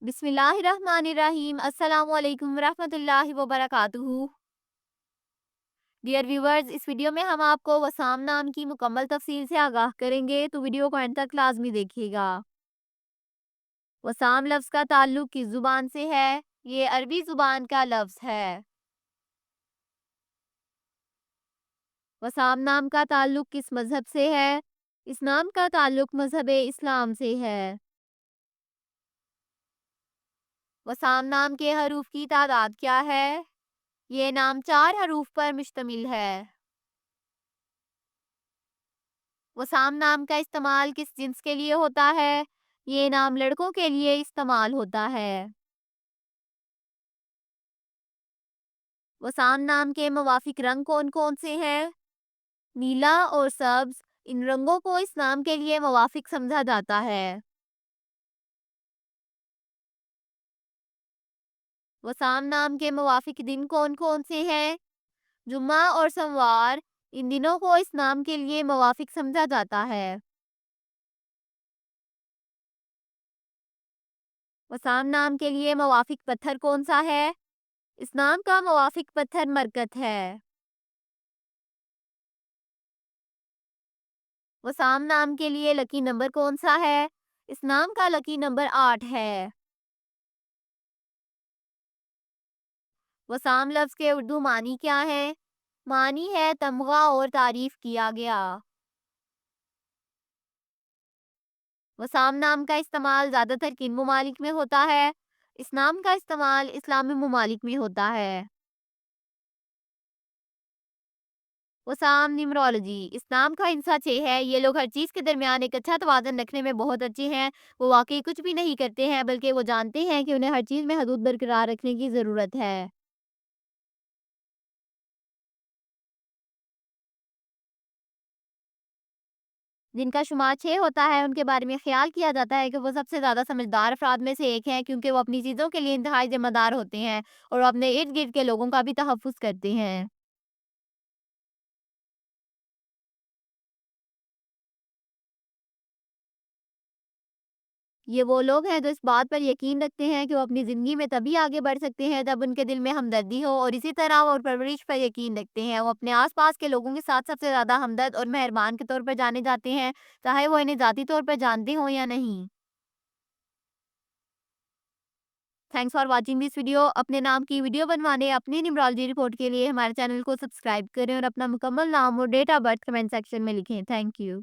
बिस्मिल्लाहिर्रहमानिर्रहीम। अस्सलाम वालेकुम रहमतुल्लाहि व बरकातुहू। डियर व्यूवर्स, इस वीडियो में हम आपको वसाम नाम की मुकम्मल तफसील से आगाह करेंगे, तो वीडियो को एंड तक लाजमी देखिएगा। वसाम लफ्ज़ का ताल्लुक किस ज़ुबान से है? ये अरबी ज़ुबान का लफ्ज़ है। वसाम नाम का ताल्लुक किस मज़हब से है? इस नाम का ताल्लुक मज़हब इस्लाम से है। वसाम नाम के हरूफ की तादाद क्या है? ये नाम 4 हरूफ पर मुश्तमिल है। वसाम नाम का इस्तेमाल किस जिन्स के लिए होता है? ये नाम लड़कों के लिए इस्तेमाल होता है। वसाम नाम के मुवाफिक रंग कौन कौन से हैं? नीला और सब्ज, इन रंगों को इस नाम के लिए मुवाफिक समझा जाता है। वसाम नाम के मुवाफिक दिन कौन कौन से हैं? जुम्मा और सोमवार, इन दिनों को इस नाम के लिए मुवाफिक समझा जाता है। वसाम नाम के लिए मुवाफिक पत्थर कौन सा है? इस नाम का मुवाफिक पत्थर मरकत है। वसाम नाम के लिए लकी नंबर कौन सा है? इस नाम का लकी नंबर 8 है। वसाम लफ्ज़ के उर्दू मानी क्या है? मानी है तमगा और तारीफ किया गया। वसाम नाम का इस्तेमाल ज़्यादातर किन ममालिक में होता है? इस नाम का इस्तेमाल इस्लामी ममालिक में होता है। वसाम न्यूमरोलॉजी, इस नाम का हिंसा 6 है। ये लोग हर चीज़ के दरमियान एक अच्छा तवाज़ुन रखने में बहुत अच्छे हैं। वो वाकई कुछ भी नहीं करते हैं, बल्कि वो जानते हैं कि उन्हें हर चीज़ में हदूद बरकरार रखने की ज़रूरत है। जिनका शुमार 6 होता है, उनके बारे में ख्याल किया जाता है कि वो सबसे ज़्यादा समझदार अफराद में से एक हैं, क्योंकि वो अपनी चीज़ों के लिए इंतहाई ज़िम्मेदार होते हैं और वो अपने इर्द-गिर्द के लोगों का भी तहफ़्फ़ुज़ करते हैं। ये वो लोग हैं जो इस बात पर यकीन रखते हैं कि वो अपनी ज़िंदगी में तभी आगे बढ़ सकते हैं जब उनके दिल में हमदर्दी हो, और इसी तरह वो परवरिश पर यकीन रखते हैं। वो अपने आस-पास के लोगों के साथ सबसे ज़्यादा हमदर्द और मेहरबान के तौर पर जाने जाते हैं, चाहे वो इन्हें ज़ाती तौर पर जानते हों या नहीं। Thanks for watching this video. अपने नाम की वीडियो बनवाने, अपनी न्यूमरोलॉजी रिपोर्ट के लिए हमारे चैनल को सब्सक्राइब करें और अपना मुकम्मल नाम और date of birth comment section में लिखें। Thank you.